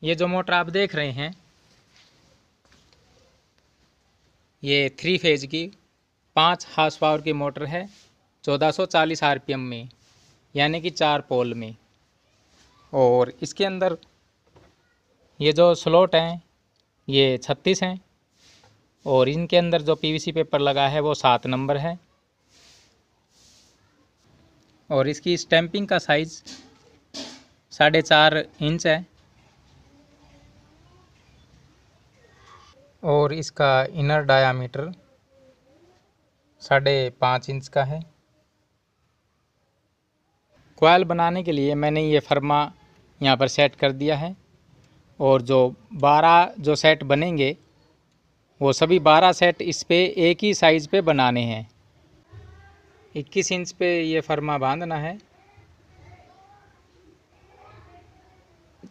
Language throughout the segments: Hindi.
ये जो मोटर आप देख रहे हैं ये 3 फेज की 5 हार्स पावर की मोटर है 1440 आरपीएम में, यानी कि 4 पोल में। और इसके अंदर ये जो स्लॉट हैं ये 36 हैं और इनके अंदर जो पीवीसी पेपर लगा है वो 7 नंबर है। और इसकी स्टैंपिंग का साइज़ 4.5 इंच है और इसका इनर डायामीटर 5.5 इंच का है। कॉइल बनाने के लिए मैंने ये फर्मा यहाँ पर सेट कर दिया है और जो 12 जो सेट बनेंगे वो सभी 12 सेट इस पे एक ही साइज़ पे बनाने हैं। 21 इंच पे ये फर्मा बांधना है।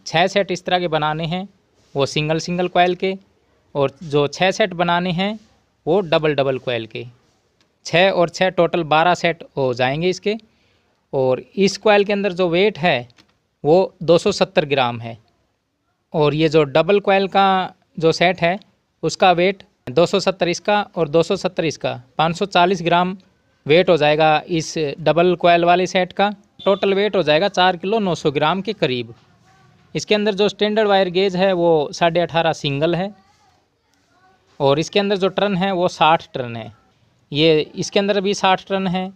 6 सेट इस तरह के बनाने हैं वो सिंगल कॉइल के, और जो 6 सेट बनाने हैं वो डबल कॉइल के। 6 और 6 टोटल 12 सेट हो जाएंगे इसके। और इस कॉइल के अंदर जो वेट है वो 270 ग्राम है और ये जो डबल कॉइल का जो सेट है उसका वेट 270 इसका और 270 इसका 540 ग्राम वेट हो जाएगा इस डबल कॉइल वाले सेट का। टोटल वेट हो जाएगा 4 किलो 900 ग्राम के करीब। इसके अंदर जो स्टैंडर्ड वायर गेज है वो 18.5 सिंगल है और इसके अंदर जो टर्न है वो 60 टर्न है। ये इसके अंदर भी 60 टर्न है,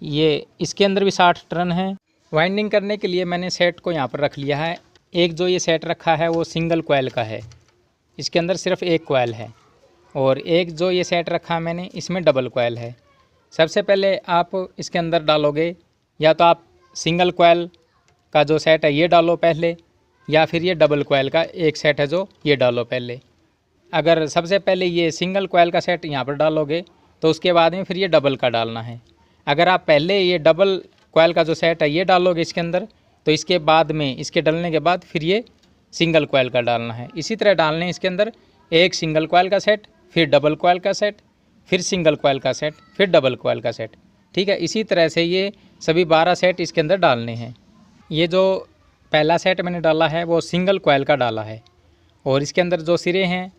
ये इसके अंदर भी 60 टर्न है। वाइंडिंग करने के लिए मैंने सेट को यहाँ पर रख लिया है। एक जो ये सेट रखा है वो सिंगल कॉइल का है, इसके अंदर सिर्फ एक कॉइल है। और एक जो ये सेट रखा है मैंने इसमें डबल कॉइल है। सबसे पहले आप इसके अंदर डालोगे, या तो आप सिंगल कॉइल का जो सेट है ये डालो पहले, या फिर ये डबल कॉइल का एक सेट है जो ये डालो पहले। अगर सबसे पहले ये सिंगल कॉइल का सेट यहाँ पर डालोगे तो उसके बाद में फिर ये डबल का डालना है। अगर आप पहले ये डबल कॉइल का जो सेट है ये डालोगे इसके अंदर, तो इसके बाद में इसके डलने के बाद फिर ये सिंगल कॉइल का डालना है। इसी तरह डालने इसके अंदर एक सिंगल कॉइल का सेट, फिर डबल कॉइल का सेट, फिर सिंगल कॉइल का सेट, फिर डबल कॉइल का सेट। ठीक है, इसी तरह से ये सभी 12 सेट इसके अंदर डालने हैं। ये जो पहला सेट मैंने डाला है वो सिंगल कॉइल का डाला है और इसके अंदर जो सिरे हैं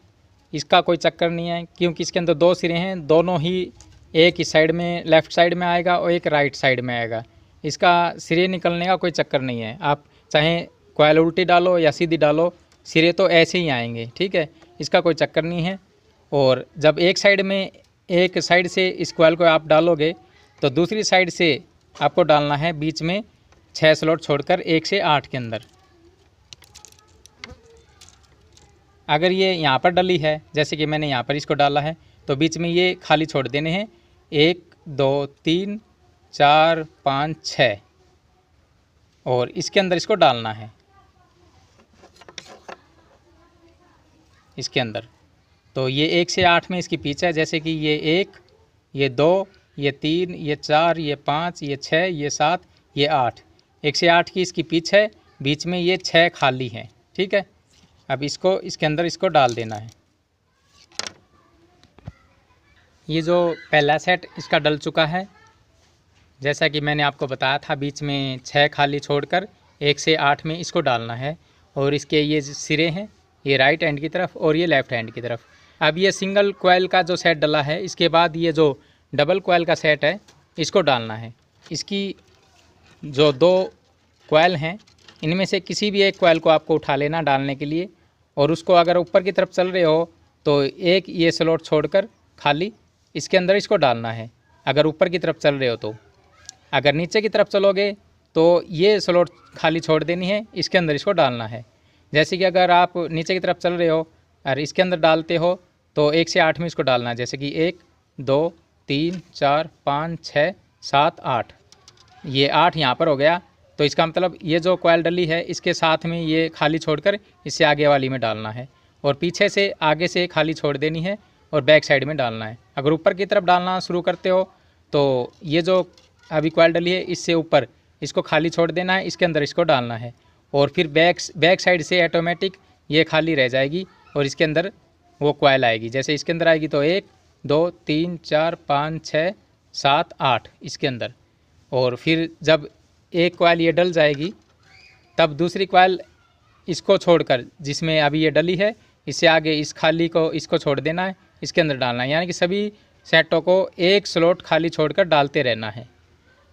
इसका कोई चक्कर नहीं है, क्योंकि इसके अंदर 2 सिरे हैं, दोनों ही एक इस साइड में लेफ़्ट साइड में आएगा और एक राइट साइड में आएगा। इसका सिरे निकलने का कोई चक्कर नहीं है। आप चाहे कॉइल उल्टी डालो या सीधी डालो, सिरे तो ऐसे ही आएंगे। ठीक है, इसका कोई चक्कर नहीं है। और जब एक साइड से इस कॉइल को आप डालोगे तो दूसरी साइड से आपको डालना है बीच में 6 स्लॉट छोड़कर 1 से 8 के अंदर। अगर ये यहाँ पर डली है, जैसे कि मैंने यहाँ पर इसको डाला है, तो बीच में ये खाली छोड़ देने हैं 1 2 3 4 5 6 और इसके अंदर इसको डालना है इसके अंदर। तो ये 1 से 8 में इसकी पिच है, जैसे कि ये 1, ये 2, ये 3, ये 4, ये 5, ये 6, ये 7, ये 8। 1 से 8 की इसकी पिच है, बीच में ये 6 खाली हैं। ठीक है, अब इसको इसके अंदर इसको डाल देना है। ये जो पहला सेट इसका डल चुका है, जैसा कि मैंने आपको बताया था, बीच में 6 खाली छोड़कर 1 से 8 में इसको डालना है। और इसके ये सिरे हैं, ये राइट हैंड की तरफ और ये लेफ़्ट हैंड की तरफ। अब ये सिंगल कॉइल का जो सेट डला है, इसके बाद ये जो डबल कॉइल का सेट है इसको डालना है। इसकी जो 2 कॉइल हैं इनमें से किसी भी एक कॉइल को आपको उठा लेना डालने के लिए, और उसको अगर ऊपर की तरफ चल रहे हो तो एक ये स्लॉट छोड़कर खाली इसके अंदर इसको डालना है, अगर ऊपर की तरफ चल रहे हो तो। अगर नीचे की तरफ चलोगे तो ये स्लॉट खाली छोड़ देनी है, इसके अंदर इसको डालना है। जैसे कि अगर आप नीचे की तरफ चल रहे हो और इसके अंदर डालते हो तो 1 से 8 में इसको डालना है, जैसे कि 1 2 3 4 5 6 7 8। ये 8 यहाँ पर हो गया, तो इसका मतलब ये जो कॉइल डली है इसके साथ में ये खाली छोड़कर इससे आगे वाली में डालना है, और पीछे से आगे से खाली छोड़ देनी है और बैक साइड में डालना है। अगर ऊपर की तरफ डालना शुरू करते हो तो ये जो अभी कॉइल डली है इससे ऊपर इसको खाली छोड़ देना है, इसके अंदर इसको डालना है, और फिर बैक साइड से ऑटोमेटिक ये खाली रह जाएगी और इसके अंदर वो कॉइल आएगी। जैसे इसके अंदर आएगी तो 1 2 3 4 5 6 7 8 इसके अंदर। और फिर जब एक कॉइल ये डल जाएगी तब दूसरी कॉइल इसको छोड़कर, जिसमें अभी ये डली है, इससे आगे इस खाली को इसको छोड़ देना है, इसके अंदर डालना है। यानी कि सभी सेटों को एक स्लॉट खाली छोड़कर डालते रहना है।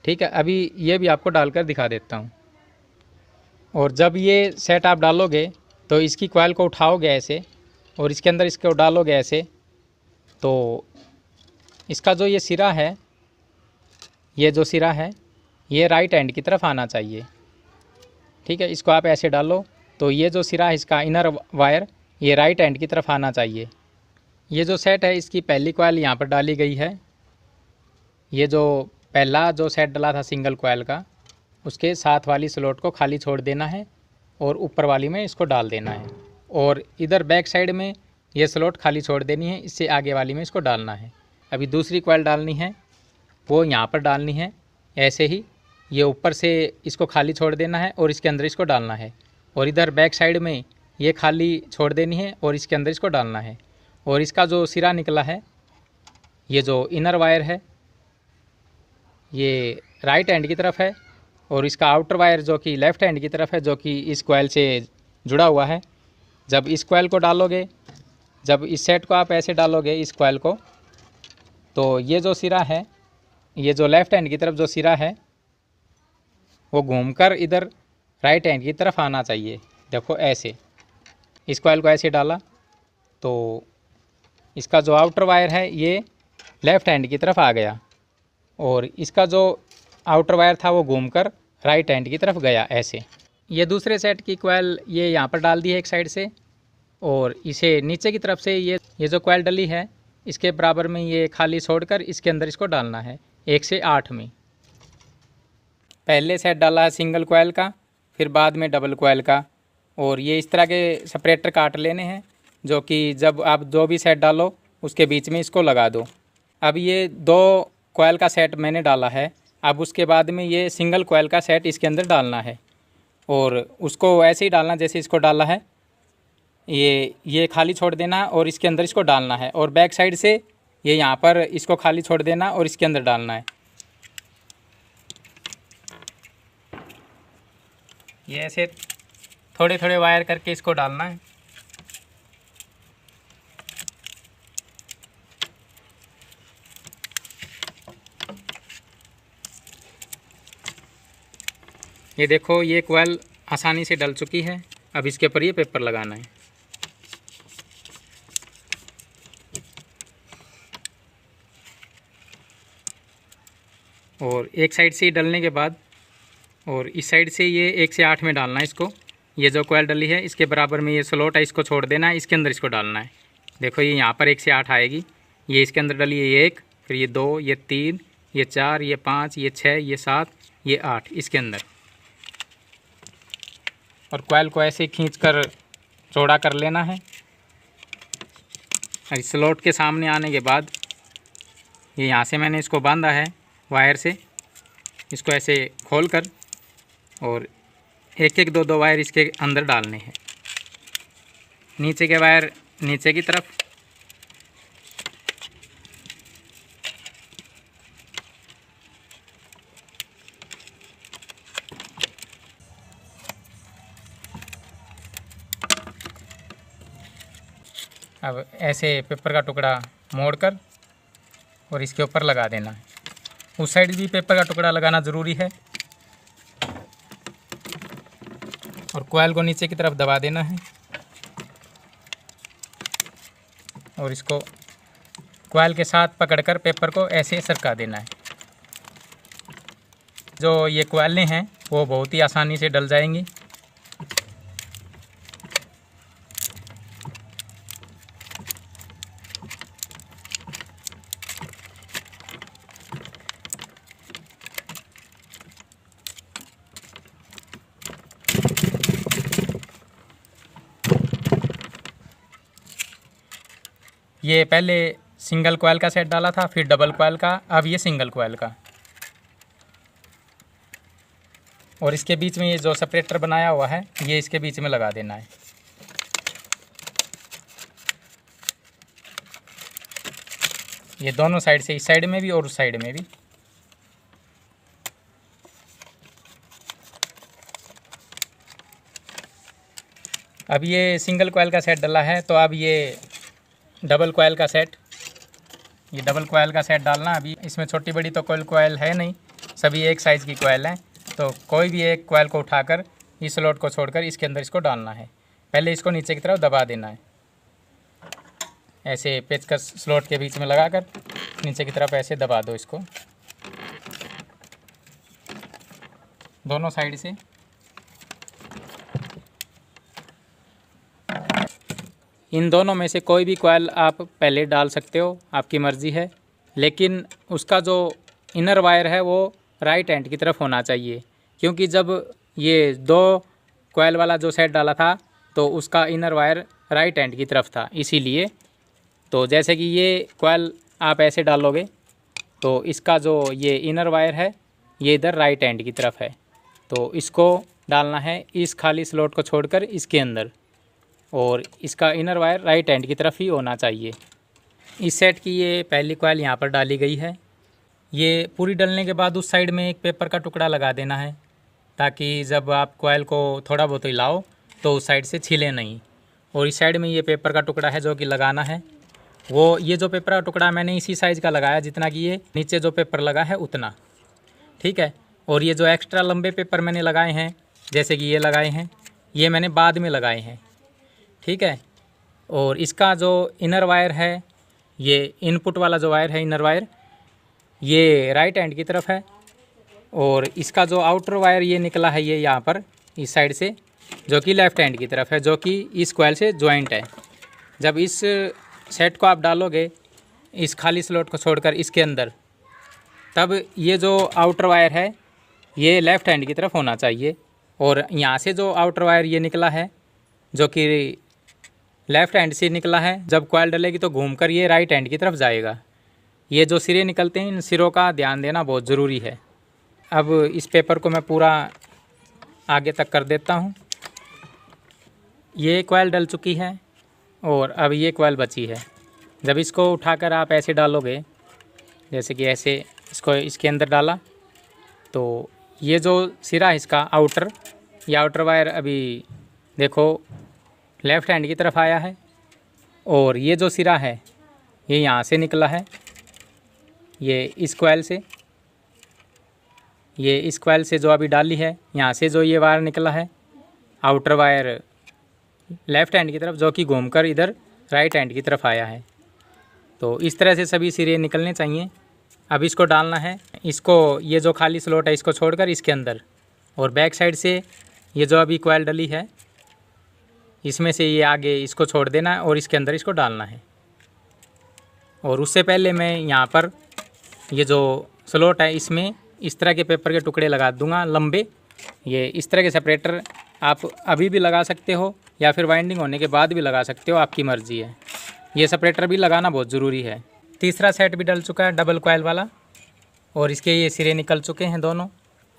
ठीक है, अभी ये भी आपको डालकर दिखा देता हूँ। और जब ये सेट आप डालोगे तो इसकी कॉइल को उठाओगे ऐसे और इसके अंदर इसको डालोगे ऐसे, तो इसका जो ये सिरा है, ये जो सिरा है ये राइट हैंड की तरफ आना चाहिए। ठीक है, इसको आप ऐसे डालो तो ये जो सिरा है इसका इनर वायर ये राइट हैंड की तरफ आना चाहिए। ये जो सेट है इसकी पहली कॉइल यहाँ पर डाली गई है। ये जो पहला जो सेट डला था सिंगल कॉइल का, उसके साथ वाली स्लॉट को खाली छोड़ देना है और ऊपर वाली में इसको डाल देना है। और इधर बैक साइड में ये स्लॉट खाली छोड़ देनी है, इससे आगे वाली में इसको डालना है। अभी दूसरी कॉइल डालनी है, वो यहाँ पर डालनी है ऐसे ही। ये ऊपर से इसको खाली छोड़ देना है और इसके अंदर इसको डालना है। और इधर बैक साइड में ये खाली छोड़ देनी है और इसके अंदर इसको डालना है। और इसका जो सिरा निकला है, ये जो इनर वायर है ये राइट हैंड की तरफ है और इसका आउटर वायर जो कि लेफ़्ट हैंड की तरफ है, जो कि इस कॉइल से जुड़ा हुआ है। जब इस कॉइल को डालोगे, जब इस सेट को आप ऐसे डालोगे इस कॉइल को, तो ये जो सिरा है, ये जो लेफ़्ट हैंड की तरफ जो सिरा है वो घूमकर इधर राइट हैंड की तरफ आना चाहिए। देखो ऐसे, इस कॉइल को ऐसे डाला तो इसका जो आउटर वायर है ये लेफ़्ट हैंड की तरफ आ गया और इसका जो आउटर वायर था वो घूमकर राइट हैंड की तरफ गया ऐसे। ये दूसरे सेट की कॉइल ये यहाँ पर डाल दी है एक साइड से, और इसे नीचे की तरफ से ये जो कॉइल डली है इसके बराबर में ये खाली छोड़कर इसके अंदर इसको डालना है 1 से 8 में। पहले सेट डाला है सिंगल कॉइल का, फिर बाद में डबल कॉइल का। और ये इस तरह के सेपरेटर काट लेने हैं, जो कि जब आप जो भी सेट डालो उसके बीच में इसको लगा दो। अब ये 2 कॉइल का सेट मैंने डाला है, अब उसके बाद में ये सिंगल कॉइल का सेट इसके अंदर डालना है और उसको ऐसे ही डालना जैसे इसको डाला है। ये खाली छोड़ देना और इसके अंदर इसको डालना है, और बैक साइड से ये यहाँ पर इसको खाली छोड़ देना और इसके अंदर डालना है। ये ऐसे थोड़े थोड़े वायर करके इसको डालना है। ये देखो ये कॉइल आसानी से डल चुकी है। अब इसके ऊपर ये पेपर लगाना है। और एक साइड से ही डलने के बाद, और इस साइड से ये 1 से 8 में डालना है इसको। ये जो कॉइल डली है इसके बराबर में ये स्लॉट है, इसको छोड़ देना है, इसके अंदर इसको डालना है। देखो ये यहाँ पर 1 से 8 आएगी, ये इसके अंदर डली है ये 1, फिर ये 2, ये 3, ये 4, ये 5, ये 6, ये 7, ये 8 इसके अंदर। और कॉइल को ऐसे खींच कर चौड़ा कर लेना है। इस स्लॉट के सामने आने के बाद ये यहाँ से मैंने इसको बांधा है वायर से, इसको ऐसे खोल कर और 1-1, 2-2 वायर इसके अंदर डालने हैं। नीचे के वायर नीचे की तरफ, अब ऐसे पेपर का टुकड़ा मोड़कर और इसके ऊपर लगा देना है। उस साइड भी पेपर का टुकड़ा लगाना ज़रूरी है। और कॉइल को नीचे की तरफ दबा देना है और इसको कॉइल के साथ पकड़कर पेपर को ऐसे सरका देना है। जो ये कॉइलें हैं वो बहुत ही आसानी से डल जाएंगी। ये पहले सिंगल कॉइल का सेट डाला था, फिर डबल कॉइल का, अब ये सिंगल कॉइल का। और इसके बीच में ये जो सेपरेटर बनाया हुआ है ये इसके बीच में लगा देना है। ये दोनों साइड से, इस साइड में भी और उस साइड में भी। अब ये सिंगल कॉयल का सेट डला है, तो अब ये डबल कॉयल का सेट, ये डबल कॉयल का सेट डालना। अभी इसमें छोटी बड़ी तो कोई कॉयल है नहीं, सभी एक साइज़ की कॉयल हैं। तो कोई भी एक कॉयल को उठाकर इस स्लॉट को छोड़कर इसके अंदर इसको डालना है। पहले इसको नीचे की तरफ दबा देना है, ऐसे पेचकस स्लॉट के बीच में लगाकर नीचे की तरफ ऐसे दबा दो इसको दोनों साइड से। इन दोनों में से कोई भी कॉयल आप पहले डाल सकते हो, आपकी मर्ज़ी है, लेकिन उसका जो इनर वायर है वो राइट हैंड की तरफ होना चाहिए, क्योंकि जब ये 2 कॉयल वाला जो सेट डाला था तो उसका इनर वायर राइट हैंड की तरफ था, इसीलिए। तो जैसे कि ये कॉयल आप ऐसे डालोगे तो इसका जो ये इनर वायर है ये इधर राइट हैंड की तरफ है, तो इसको डालना है इस खाली स्लॉट को छोड़कर इसके अंदर, और इसका इनर वायर राइट हैंड की तरफ ही होना चाहिए। इस सेट की ये पहली कॉयल यहाँ पर डाली गई है। ये पूरी डलने के बाद उस साइड में एक पेपर का टुकड़ा लगा देना है, ताकि जब आप कॉयल को थोड़ा बहुत हिलाओ तो उस साइड से छिले नहीं। और इस साइड में ये पेपर का टुकड़ा है जो कि लगाना है, वो ये जो पेपर का टुकड़ा मैंने इसी साइज़ का लगाया जितना कि ये नीचे जो पेपर लगा है उतना, ठीक है। और ये जो एक्स्ट्रा लंबे पेपर मैंने लगाए हैं, जैसे कि ये लगाए हैं, ये मैंने बाद में लगाए हैं, ठीक है। और इसका जो इनर वायर है, ये इनपुट वाला जो वायर है इनर वायर, ये राइट हैंड की तरफ है। और इसका जो आउटर वायर ये निकला है ये यहाँ पर इस साइड से, जो कि लेफ़्ट हैंड की तरफ है, जो कि इस कॉइल से जॉइंट है। जब इस सेट को आप डालोगे इस खाली स्लॉट को छोड़कर इसके अंदर, तब ये जो आउटर वायर है ये लेफ़्ट हैंड की तरफ होना चाहिए। और यहाँ से जो आउटर वायर ये निकला है जो कि लेफ़्ट हैंड से निकला है, जब कॉइल डलेगी तो घूमकर ये राइट हैंड की तरफ जाएगा। ये जो सिरे निकलते हैं इन सिरों का ध्यान देना बहुत ज़रूरी है। अब इस पेपर को मैं पूरा आगे तक कर देता हूँ। ये कॉइल डल चुकी है और अब ये कॉइल बची है। जब इसको उठाकर आप ऐसे डालोगे, जैसे कि ऐसे इसको इसके अंदर डाला, तो ये जो सिरा है इसका आउटर, ये आउटर वायर अभी देखो लेफ़्ट हैंड की तरफ आया है, और ये जो सिरा है ये यहाँ से निकला है, ये इस कॉइल से, ये इस कॉइल से जो अभी डाली है, यहाँ से जो ये वायर निकला है आउटर वायर लेफ़्ट हैंड की तरफ, जो कि घूमकर इधर राइट हैंड की तरफ आया है। तो इस तरह से सभी सिरे निकलने चाहिए। अब इसको डालना है, इसको ये जो खाली स्लॉट है इसको छोड़कर इसके अंदर, और बैक साइड से ये जो अभी कॉइल डली है इसमें से ये आगे इसको छोड़ देना है और इसके अंदर इसको डालना है। और उससे पहले मैं यहाँ पर ये जो स्लॉट है इसमें इस तरह के पेपर के टुकड़े लगा दूंगा लंबे। ये इस तरह के सेपरेटर आप अभी भी लगा सकते हो या फिर वाइंडिंग होने के बाद भी लगा सकते हो, आपकी मर्ज़ी है। ये सेपरेटर भी लगाना बहुत ज़रूरी है। तीसरा सेट भी डल चुका है डबल कॉइल वाला, और इसके ये सिरे निकल चुके हैं दोनों।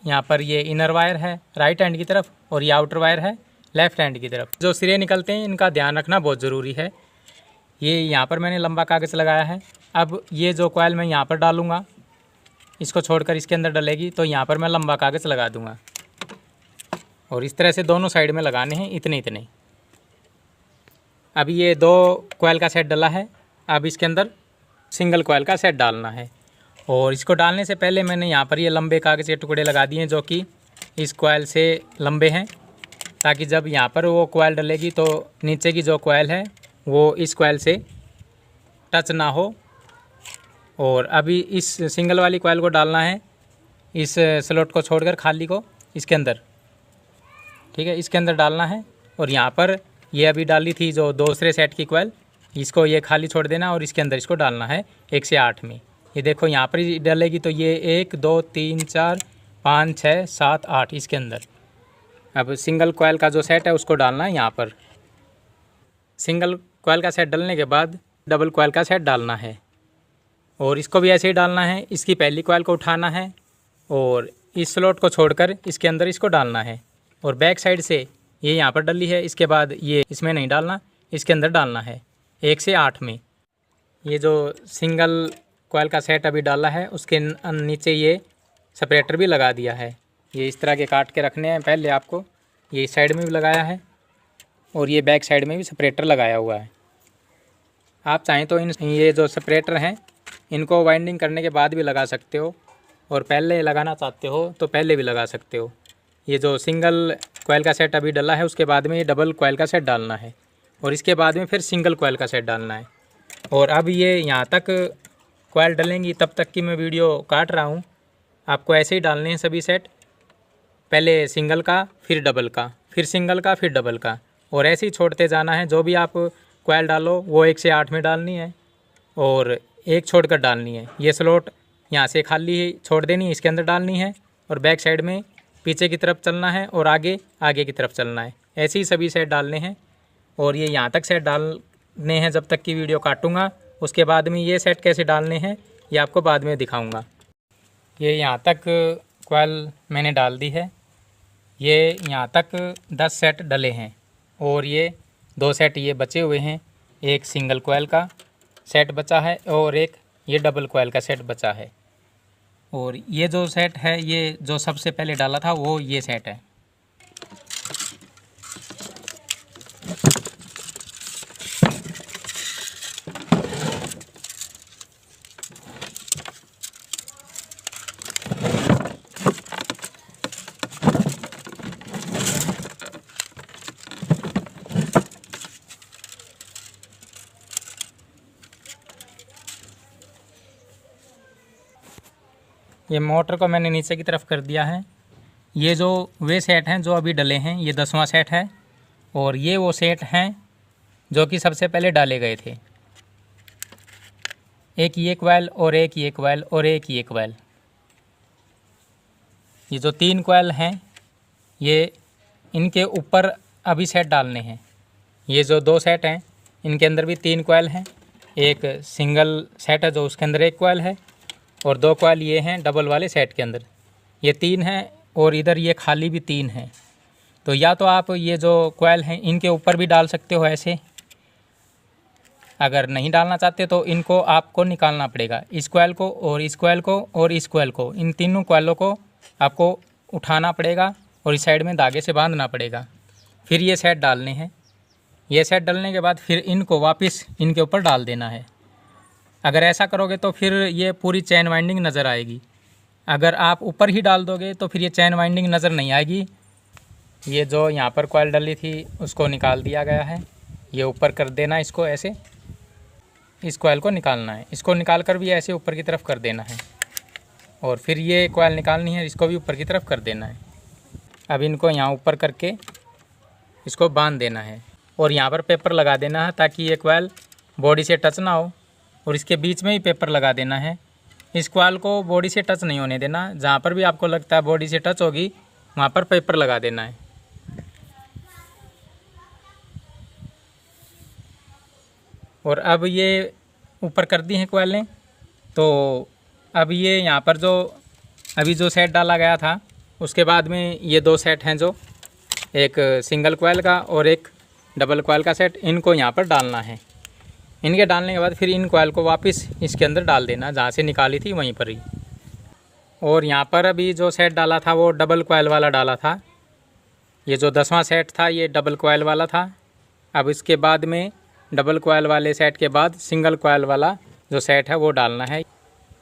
यहाँ पर ये इनर वायर है राइट हैंड की तरफ और ये आउटर वायर है लेफ़्ट हैंड की तरफ। जो सिरे निकलते हैं इनका ध्यान रखना बहुत ज़रूरी है। ये यहाँ पर मैंने लंबा कागज़ लगाया है। अब ये जो कॉइल मैं यहाँ पर डालूँगा, इसको छोड़कर इसके अंदर डलेगी, तो यहाँ पर मैं लंबा कागज़ लगा दूँगा, और इस तरह से दोनों साइड में लगाने हैं इतने इतने। अभी ये 2 कॉइल का सेट डला है, अब इसके अंदर सिंगल कॉइल का सेट डालना है। और इसको डालने से पहले मैंने यहाँ पर ये लंबे कागज़ के टुकड़े लगा दिए जो कि इस कॉइल से लंबे हैं, ताकि जब यहाँ पर वो कॉइल डलेगी तो नीचे की जो कॉइल है वो इस कॉइल से टच ना हो। और अभी इस सिंगल वाली कॉइल को डालना है इस स्लॉट को छोड़कर खाली को इसके अंदर, ठीक है, इसके अंदर डालना है। और यहाँ पर ये अभी डाली थी जो दूसरे सेट की कॉइल, इसको ये खाली छोड़ देना और इसके अंदर इसको डालना है 1 से 8 में। ये देखो यहाँ पर ही डलेगी, तो ये 1 2 3 4 5 6 7 8 इसके अंदर। अब सिंगल कॉइल का जो सेट है उसको डालना है यहाँ पर। सिंगल कॉइल का सेट डलने के बाद डबल कॉइल का सेट डालना है, और इसको भी ऐसे ही डालना है। इसकी पहली कॉइल को उठाना है और इस स्लॉट को छोड़कर इसके अंदर इसको डालना है, और बैक साइड से ये यहाँ पर डली है, इसके बाद ये इसमें नहीं डालना, इसके अंदर डालना है 1 से 8 में। ये जो सिंगल कॉइल का सेट अभी डाला है उसके नीचे ये सेपरेटर भी लगा दिया है। ये इस तरह के काट के रखने हैं पहले आपको, ये इस साइड में भी लगाया है और ये बैक साइड में भी सेपरेटर लगाया हुआ है। आप चाहें तो ये जो सेपरेटर हैं इनको वाइंडिंग करने के बाद भी लगा सकते हो, और पहले लगाना चाहते हो तो पहले भी लगा सकते हो। ये जो सिंगल कॉइल का सेट अभी डला है उसके बाद में ये डबल कॉइल का सेट डालना है, और इसके बाद में फिर सिंगल कॉइल का सेट डालना है। और अब ये यहाँ तक कॉइल डलेंगी तब तक की मैं वीडियो काट रहा हूँ। आपको ऐसे ही डालने हैं सभी सेट, पहले सिंगल का, फिर डबल का, फिर सिंगल का, फिर डबल का, और ऐसे ही छोड़ते जाना है। जो भी आप कॉइल डालो वो 1 से 8 में डालनी है, और एक छोड़कर डालनी है। ये स्लॉट यहाँ से खाली छोड़ देनी है, इसके अंदर डालनी है, और बैक साइड में पीछे की तरफ चलना है और आगे आगे की तरफ चलना है। ऐसे ही सभी सेट डालने हैं, और ये यहाँ तक सेट डालने हैं जब तक की वीडियो काटूँगा। उसके बाद में ये सेट कैसे डालने हैं ये आपको बाद में दिखाऊँगा। ये यहाँ तक कॉइल मैंने डाल दी है। ये यहाँ तक 10 सेट डले हैं, और ये 2 सेट ये बचे हुए हैं। एक सिंगल कॉइल का सेट बचा है और एक ये डबल कॉइल का सेट बचा है। और ये जो सेट है, ये जो सबसे पहले डाला था वो ये सेट है। ये मोटर को मैंने नीचे की तरफ कर दिया है। ये जो वे सेट हैं जो अभी डले हैं, ये 10वां सेट है, और ये वो सेट हैं जो कि सबसे पहले डाले गए थे। एक ये कॉइल और एक ये कॉइल और एक ये कॉइल। ये जो 3 कॉइल हैं ये इनके ऊपर अभी सेट डालने हैं। ये जो 2 सेट हैं इनके अंदर भी 3 कॉइल हैं। एक सिंगल सेट है जो उसके अंदर एक कॉइल है, और 2 कॉइल ये हैं डबल वाले सेट के अंदर। ये 3 हैं, और इधर ये खाली भी 3 हैं। तो या तो आप ये जो कॉइल हैं इनके ऊपर भी डाल सकते हो ऐसे, अगर नहीं डालना चाहते तो इनको आपको निकालना पड़ेगा। इस कॉइल को और इस कॉइल को और इस कॉइल को, इन तीनों कॉइलों को आपको उठाना पड़ेगा और इस साइड में धागे से बांधना पड़ेगा। फिर ये सेट डालने हैं। ये सेट डालने के बाद फिर इनको वापस इनके ऊपर डाल देना है। अगर ऐसा करोगे तो फिर ये पूरी चैन वाइंडिंग नज़र आएगी। अगर आप ऊपर ही डाल दोगे तो फिर ये चैन वाइंडिंग नज़र नहीं आएगी। ये जो यहाँ पर कॉइल डली थी उसको निकाल दिया गया है। ये ऊपर कर देना इसको ऐसे, इस कॉइल को निकालना है। इसको निकाल कर भी ऐसे ऊपर की तरफ कर देना है, और फिर ये कॉइल निकालनी है, इसको भी ऊपर की तरफ कर देना है। अब इनको यहाँ ऊपर करके इसको बांध देना है, और यहाँ पर पेपर लगा देना है ताकि ये कॉइल बॉडी से टच ना हो, और इसके बीच में ही पेपर लगा देना है। इस कॉइल को बॉडी से टच नहीं होने देना। जहाँ पर भी आपको लगता है बॉडी से टच होगी वहाँ पर पेपर लगा देना है। और अब ये ऊपर कर दी हैं कॉइलें। तो अब ये यहाँ पर जो अभी जो सेट डाला गया था उसके बाद में ये 2 सेट हैं, जो एक सिंगल कॉइल का और एक डबल कॉइल का सेट, इनको यहाँ पर डालना है। इनके डालने के बाद फिर इन कॉइल को वापस इसके अंदर डाल देना जहाँ से निकाली थी वहीं पर ही। और यहाँ पर अभी जो सेट डाला था वो डबल कॉइल वाला डाला था। ये जो 10वां सेट था ये डबल कॉइल वाला था। अब इसके बाद में डबल कॉइल वाले सेट के बाद सिंगल कॉइल वाला जो सेट है वो डालना है।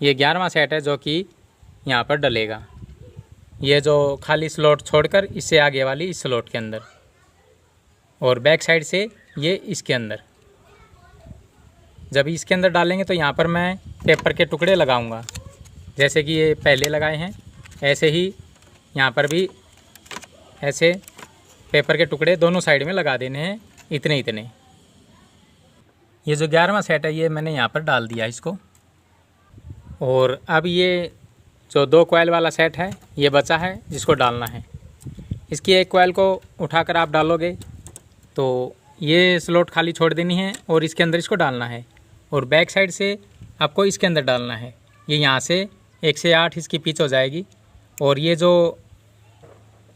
ये 11वां सेट है जो कि यहाँ पर डलेगा। ये जो खाली स्लॉट छोड़कर इससे आगे वाली इस स्लॉट के अंदर, और बैक साइड से ये इसके अंदर। जब इसके अंदर डालेंगे तो यहाँ पर मैं पेपर के टुकड़े लगाऊंगा, जैसे कि ये पहले लगाए हैं ऐसे ही यहाँ पर भी ऐसे पेपर के टुकड़े दोनों साइड में लगा देने हैं, इतने इतने। ये जो 11वां सेट है ये मैंने यहाँ पर डाल दिया इसको। और अब ये जो 2 कॉइल वाला सेट है ये बचा है जिसको डालना है। इसकी एक कॉइल को उठाकर आप डालोगे तो ये स्लॉट खाली छोड़ देनी है और इसके अंदर इसको डालना है, और बैक साइड से आपको इसके अंदर डालना है। ये यहाँ से 1 से 8 इसकी पिच हो जाएगी, और ये जो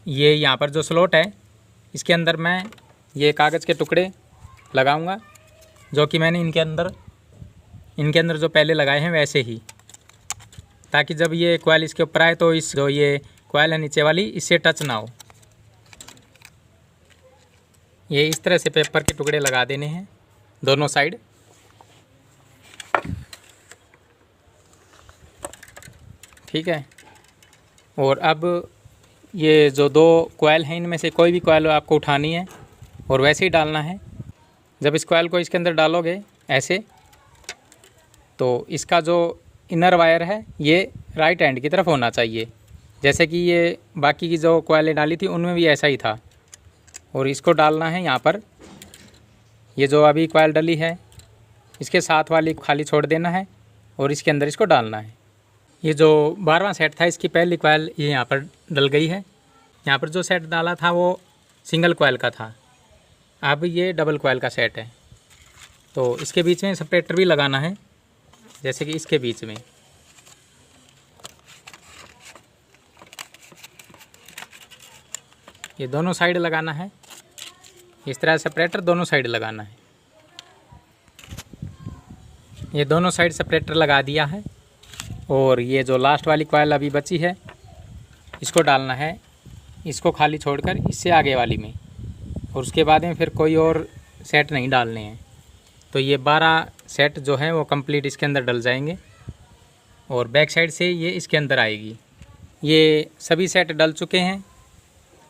ये यहाँ पर जो स्लॉट है इसके अंदर मैं ये कागज़ के टुकड़े लगाऊंगा, जो कि मैंने इनके अंदर जो पहले लगाए हैं वैसे ही, ताकि जब ये कॉइल इसके ऊपर आए तो इस जो ये कॉइल है नीचे वाली इससे टच ना हो। ये इस तरह से पेपर के टुकड़े लगा देने हैं दोनों साइड। ठीक है। और अब ये जो दो कॉइल हैं इनमें से कोई भी कॉइल आपको उठानी है और वैसे ही डालना है। जब इस कॉइल को इसके अंदर डालोगे ऐसे, तो इसका जो इनर वायर है ये राइट हैंड की तरफ होना चाहिए। जैसे कि ये बाकी की जो कॉइलें डाली थी उनमें भी ऐसा ही था। और इसको डालना है यहाँ पर। ये जो अभी कॉइल डली है इसके साथ वाली खाली छोड़ देना है और इसके अंदर इसको डालना है। ये जो 12वां सेट था इसकी पहली कॉइल ये यहाँ पर डल गई है। यहाँ पर जो सेट डाला था वो सिंगल कॉइल का था, अब ये डबल कॉइल का सेट है। तो इसके बीच में सेपरेटर भी लगाना है, जैसे कि इसके बीच में। ये दोनों साइड लगाना है, इस तरह सेपरेटर दोनों साइड लगाना है। ये दोनों साइड सेपरेटर लगा दिया है और ये जो लास्ट वाली कॉइल अभी बची है इसको डालना है, इसको खाली छोड़कर इससे आगे वाली में। और उसके बाद में फिर कोई और सेट नहीं डालने हैं। तो ये 12 सेट जो हैं वो कंप्लीट इसके अंदर डल जाएंगे और बैक साइड से ये इसके अंदर आएगी। ये सभी सेट डल चुके हैं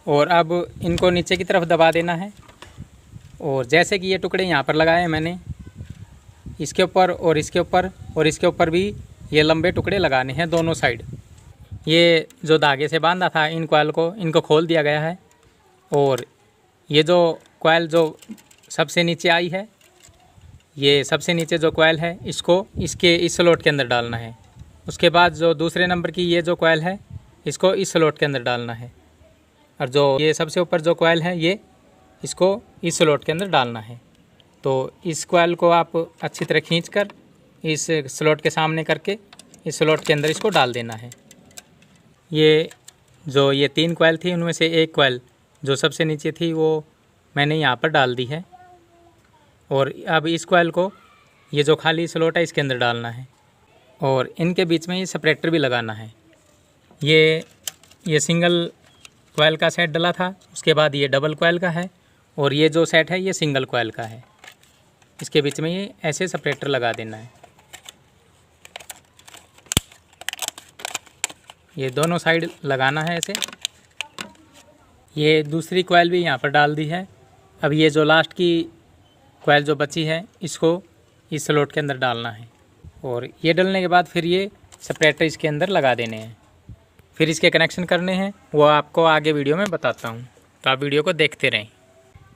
और अब इनको नीचे की तरफ दबा देना है। और जैसे कि ये टुकड़े यहाँ पर लगाए हैं मैंने, इसके ऊपर और इसके ऊपर और इसके ऊपर भी ये लंबे टुकड़े लगाने हैं दोनों साइड। ये जो धागे से बांधा था इन कॉइल को, इनको खोल दिया गया है। और ये जो कॉइल जो सबसे नीचे आई है, ये सबसे नीचे जो कॉइल है इसको इसके इस स्लॉट के अंदर डालना है। उसके बाद जो दूसरे नंबर की ये जो कॉइल है इसको इस स्लॉट के अंदर डालना है। और जो ये सबसे ऊपर जो कॉइल है ये इसको इस स्लॉट के अंदर डालना है। तो इस कॉइल को आप अच्छी तरह खींचकर इस स्लॉट के सामने करके इस स्लॉट के अंदर इसको डाल देना है। ये जो ये 3 कॉइल थी उनमें से एक कॉइल जो सबसे नीचे थी वो मैंने यहाँ पर डाल दी है। और अब इस कॉइल को ये जो खाली स्लॉट है इसके अंदर डालना है और इनके बीच में ये सेपरेटर भी लगाना है। ये सिंगल कॉइल का सेट डला था, उसके बाद ये डबल कॉइल का है और ये जो सेट है ये सिंगल कॉइल का है। इसके बीच में ये ऐसे सेपरेटर लगा देना है। ये दोनों साइड लगाना है ऐसे। ये दूसरी कॉइल भी यहाँ पर डाल दी है। अब ये जो लास्ट की कॉइल जो बची है इसको इस स्लॉट के अंदर डालना है और ये डलने के बाद फिर ये सेपरेटर इसके अंदर लगा देने हैं। फिर इसके कनेक्शन करने हैं, वो आपको आगे वीडियो में बताता हूँ, तो आप वीडियो को देखते रहें।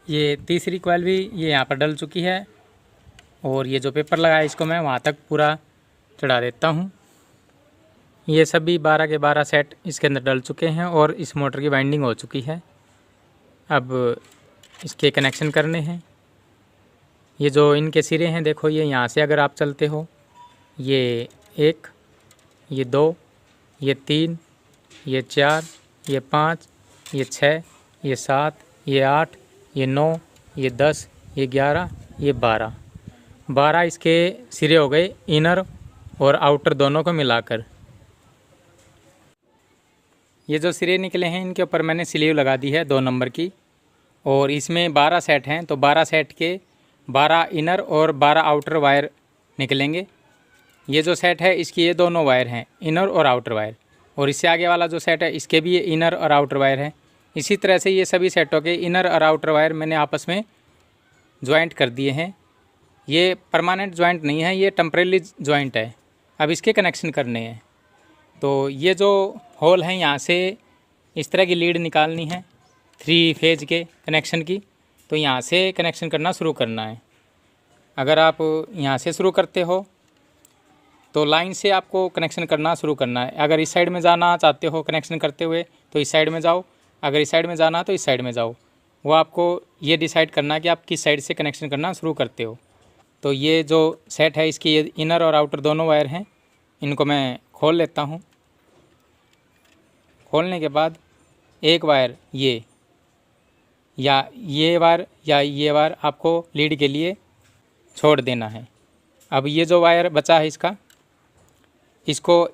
ये तीसरी कॉइल भी ये यहाँ पर डल चुकी है और ये जो पेपर लगा है इसको मैं वहाँ तक पूरा चढ़ा देता हूँ। ये सभी 12 के 12 सेट इसके अंदर डल चुके हैं और इस मोटर की वाइंडिंग हो चुकी है। अब इसके कनेक्शन करने हैं। ये जो इनके सिरे हैं देखो, ये यहाँ से अगर आप चलते हो, ये 1, ये 2, ये 3, ये 4, ये 5, ये 6, ये 7, ये 8, ये 9, ये 10, ये 11, ये 12 इसके सिरे हो गए इनर और आउटर दोनों को मिलाकर। ये जो सिरे निकले हैं इनके ऊपर मैंने स्लीव लगा दी है 2 नंबर की और इसमें 12 सेट हैं, तो 12 सेट के 12 इनर और 12 आउटर वायर निकलेंगे। ये जो सेट है इसकी ये दोनों वायर हैं, इनर और आउटर वायर। और इससे आगे वाला जो सेट है इसके भी ये इनर और आउटर वायर है। इसी तरह से ये सभी सेटों के इनर और आउटर वायर मैंने आपस में ज्वाइंट कर दिए हैं। ये परमानेंट ज्वाइंट नहीं है, ये टेम्परेरी ज्वाइंट है। अब इसके कनेक्शन करने हैं। तो ये जो होल हैं यहाँ से इस तरह की लीड निकालनी है 3 फेज के कनेक्शन की। तो यहाँ से कनेक्शन करना शुरू करना है। अगर आप यहाँ से शुरू करते हो तो लाइन से आपको कनेक्शन करना शुरू करना है। अगर इस साइड में जाना चाहते हो कनेक्शन करते हुए तो इस साइड में जाओ, अगर इस साइड में जाना तो इस साइड में जाओ। वो आपको ये डिसाइड करना है कि आप किस साइड से कनेक्शन करना शुरू करते हो। तो ये जो सेट है इसकी ये इनर और आउटर दोनों वायर हैं, इनको मैं खोल लेता हूँ। खोलने के बाद एक वायर ये वायर आपको लीड के लिए छोड़ देना है। अब ये जो वायर बचा है इसको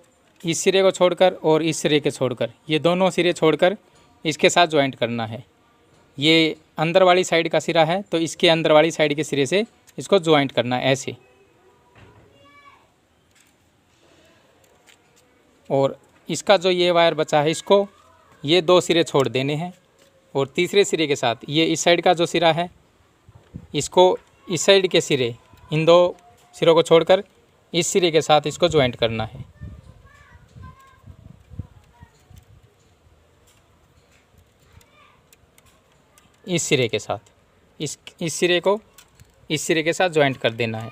इस सिरे को छोड़कर और इस सिरे के छोड़कर, ये दोनों सिरे छोड़कर इसके साथ ज्वाइंट करना है। ये अंदर वाली साइड का सिरा है, तो इसके अंदर वाली साइड के सिरे से इसको ज्वाइंट करना है ऐसे। और इसका जो ये वायर बचा है, इसको ये 2 सिरे छोड़ देने हैं, और तीसरे सिरे के साथ ये इस साइड का जो सिरा है, इसको इस साइड के सिरे, इन 2 सिरों को छोड़कर इस सिरे के साथ इसको ज्वाइंट करना है। इस सिरे के साथ इस सिरे को इस सिरे के साथ ज्वाइंट कर देना है।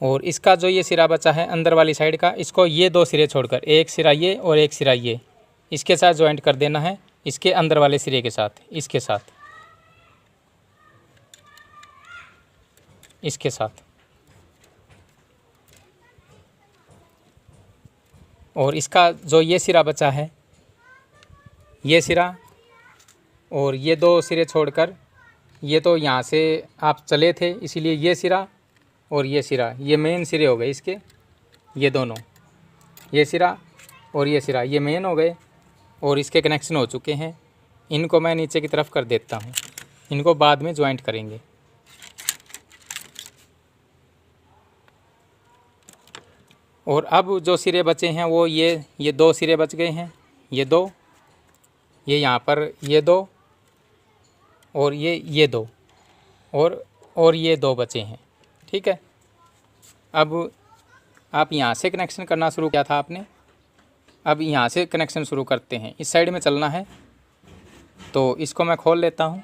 और इसका जो ये सिरा बचा है अंदर वाली साइड का, इसको ये 2 सिरे छोड़कर, एक सिरा ये और एक सिरा ये, इसके साथ ज्वाइंट कर देना है, इसके अंदर वाले सिरे के साथ, इसके साथ, इसके साथ। और इसका जो ये सिरा बचा है, ये सिरा और ये 2 सिरे छोड़कर, ये तो यहाँ से आप चले थे, इसीलिए ये सिरा और ये सिरा, ये मेन सिरे हो गए इसके, ये दोनों, ये सिरा और ये सिरा, ये मेन हो गए और इसके कनेक्शन हो चुके हैं। इनको मैं नीचे की तरफ कर देता हूँ, इनको बाद में ज्वाइंट करेंगे। और अब जो सिरे बचे हैं वो ये 2 सिरे बच गए हैं, ये 2, ये यहाँ पर ये 2 और ये 2 और ये 2 बचे हैं। ठीक है, अब आप यहाँ से कनेक्शन करना शुरू किया था आपने, अब यहाँ से कनेक्शन शुरू करते हैं। इस साइड में चलना है, तो इसको मैं खोल लेता हूँ।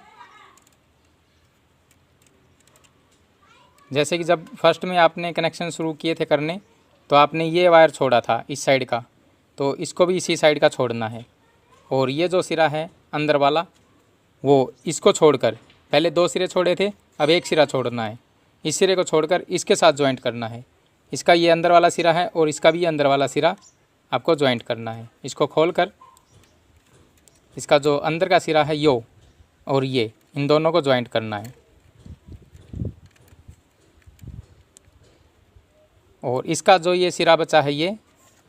जैसे कि जब फर्स्ट में आपने कनेक्शन शुरू किए थे करने, तो आपने ये वायर छोड़ा था इस साइड का, तो इसको भी इसी साइड का छोड़ना है। और ये जो सिरा है अंदर वाला, वो इसको छोड़कर, पहले 2 सिरे छोड़े थे, अब एक सिरा छोड़ना है, इस सिरे को छोड़कर इसके साथ ज्वाइंट करना है। इसका ये अंदर वाला सिरा है और इसका भी अंदर वाला सिरा आपको ज्वाइंट करना है। इसको खोलकर इसका जो अंदर का सिरा है यो और ये, इन दोनों को ज्वाइंट करना है। और इसका जो ये सिरा बचा है, ये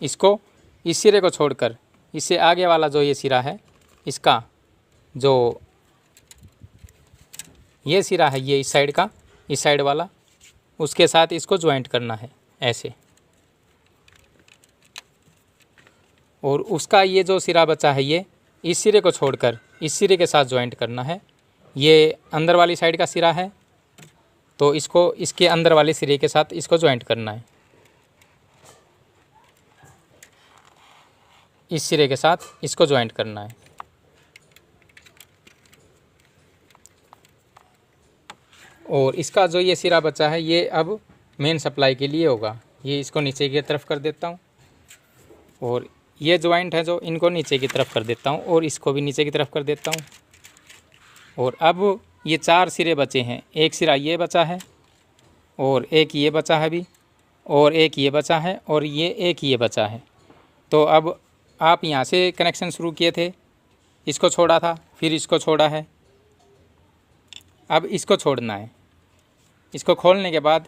इसको इस सिरे को छोड़कर इससे आगे वाला जो ये सिरा है, इसका जो ये सिरा है, ये इस साइड का, इस साइड वाला, उसके साथ इसको ज्वाइंट करना है ऐसे। और उसका ये जो सिरा बचा है, ये इस सिरे को छोड़कर इस सिरे के साथ ज्वाइंट करना है। ये अंदर वाली साइड का सिरा है, तो इसको इसके अंदर वाले सिरे के साथ इसको ज्वाइंट करना है। इस सिरे के साथ इसको ज्वाइंट करना है। और इसका जो ये सिरा बचा है, ये अब मेन सप्लाई के लिए होगा। ये इसको नीचे की तरफ कर देता हूँ, और ये ज्वाइंट है जो, इनको नीचे की तरफ कर देता हूँ, और इसको भी नीचे की तरफ कर देता हूँ। और अब ये 4 सिरे बचे हैं, एक सिरा ये बचा है, और एक ये बचा है भी, और एक ये बचा है, और ये एक ये बचा है। तो अब आप यहाँ से कनेक्शन शुरू किए थे, इसको छोड़ा था, फिर इसको छोड़ा है, अब इसको छोड़ना है। इसको खोलने के बाद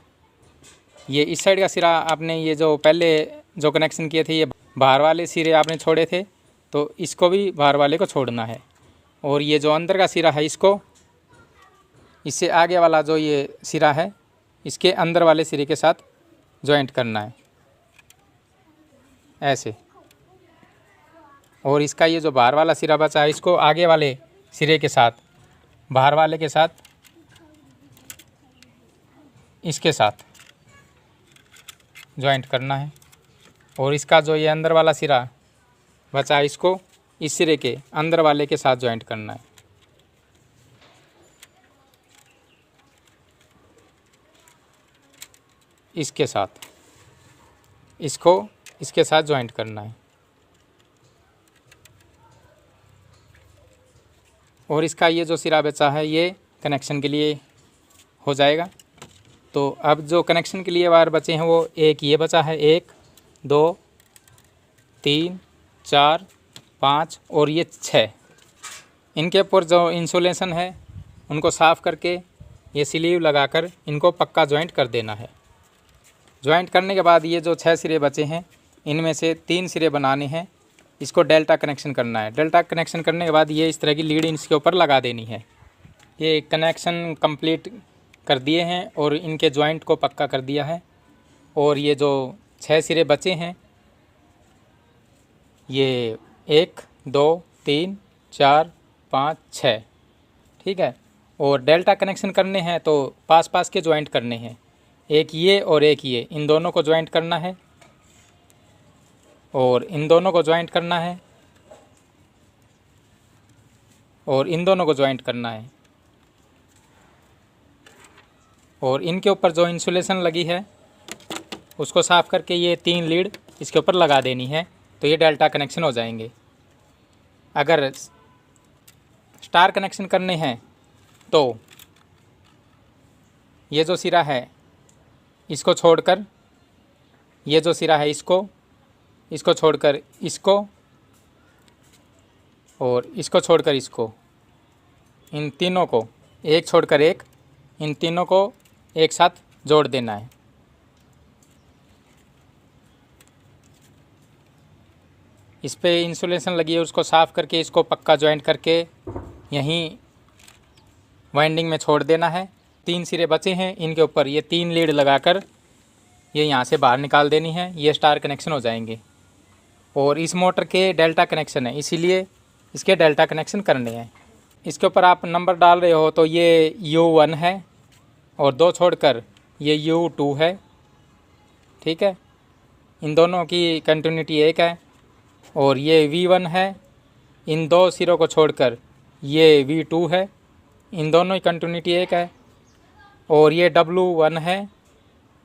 ये इस साइड का सिरा आपने, ये जो पहले जो कनेक्शन किए थे, ये बाहर वाले सिरे आपने छोड़े थे, तो इसको भी बाहर वाले को छोड़ना है। और ये जो अंदर का सिरा है, इसको इससे आगे वाला जो ये सिरा है, इसके अंदर वाले सिरे के साथ ज्वाइंट करना है ऐसे। और इसका ये जो बाहर वाला सिरा बचा है, इसको आगे वाले सिरे के साथ, बाहर वाले के साथ, इसके साथ ज्वाइंट करना है। और इसका जो ये अंदर वाला सिरा बचा है, इसको इस सिरे के अंदर वाले के साथ ज्वाइंट करना है। इसके साथ, इसको इसके साथ ज्वाइंट करना है। और इसका ये जो सिरा बचा है, ये कनेक्शन के लिए हो जाएगा। तो अब जो कनेक्शन के लिए वायर बचे हैं, वो एक ये बचा है, 1 2 3 4 5 और ये 6। इनके ऊपर जो इंसुलेशन है, उनको साफ़ करके ये स्लीव लगाकर इनको पक्का ज्वाइंट कर देना है। ज्वाइंट करने के बाद ये जो 6 सिरे बचे हैं, इनमें से 3 सिरे बनाने हैं। इसको डेल्टा कनेक्शन करना है। डेल्टा कनेक्शन करने के बाद ये इस तरह की लीड इसके ऊपर लगा देनी है। ये कनेक्शन कंप्लीट कर दिए हैं और इनके जॉइंट को पक्का कर दिया है। और ये जो 6 सिरे बचे हैं, ये 1 2 3 4 5 6, ठीक है। और डेल्टा कनेक्शन करने हैं तो पास पास के जॉइंट करने हैं, एक ये और एक ये, इन दोनों को जॉइंट करना है और इन दोनों को जॉइंट करना है और इन दोनों को जॉइंट करना है। और इनके ऊपर जो इंसुलेशन लगी है उसको साफ़ करके ये 3 लीड इसके ऊपर लगा देनी है, तो ये डेल्टा कनेक्शन हो जाएंगे। अगर स्टार कनेक्शन करने हैं तो ये जो सिरा है इसको छोड़कर, ये जो सिरा है इसको छोड़कर इसको, और इसको छोड़कर इसको, इन तीनों को एक छोड़कर एक, इन तीनों को एक साथ जोड़ देना है। इस पे इंसुलेशन लगी है उसको साफ़ करके इसको पक्का जॉइंट करके यहीं वाइंडिंग में छोड़ देना है। 3 सिरे बचे हैं, इनके ऊपर ये 3 लीड लगाकर ये यहाँ से बाहर निकाल देनी है, ये स्टार कनेक्शन हो जाएंगे। और इस मोटर के डेल्टा कनेक्शन है, इसीलिए इसके डेल्टा कनेक्शन करने हैं। इसके ऊपर आप नंबर डाल रहे हो तो ये U1 है और 2 छोड़कर ये U2 है, ठीक है। इन दोनों की कंटिन्यूटी 1 है। और ये V1 है, इन 2 सिरों को छोड़कर ये V2 है, इन दोनों की कंटिन्यूटी 1 है। और ये W1 है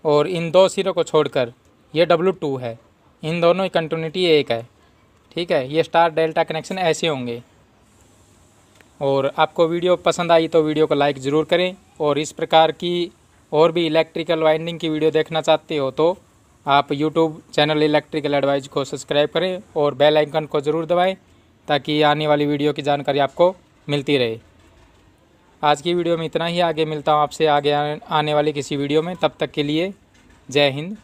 और इन 2 सिरों को छोड़कर ये W2 है, इन दोनों की कंटिन्यूटी 1 है, ठीक है। ये स्टार डेल्टा कनेक्शन ऐसे होंगे। और आपको वीडियो पसंद आई तो वीडियो को लाइक ज़रूर करें। और इस प्रकार की और भी इलेक्ट्रिकल वाइंडिंग की वीडियो देखना चाहते हो तो आप यूट्यूब चैनल इलेक्ट्रिकल एडवाइस को सब्सक्राइब करें और बेल आइकन को ज़रूर दबाएं ताकि आने वाली वीडियो की जानकारी आपको मिलती रहे। आज की वीडियो में इतना ही। आगे मिलता हूँ आपसे आगे आने वाली किसी वीडियो में। तब तक के लिए जय हिंद,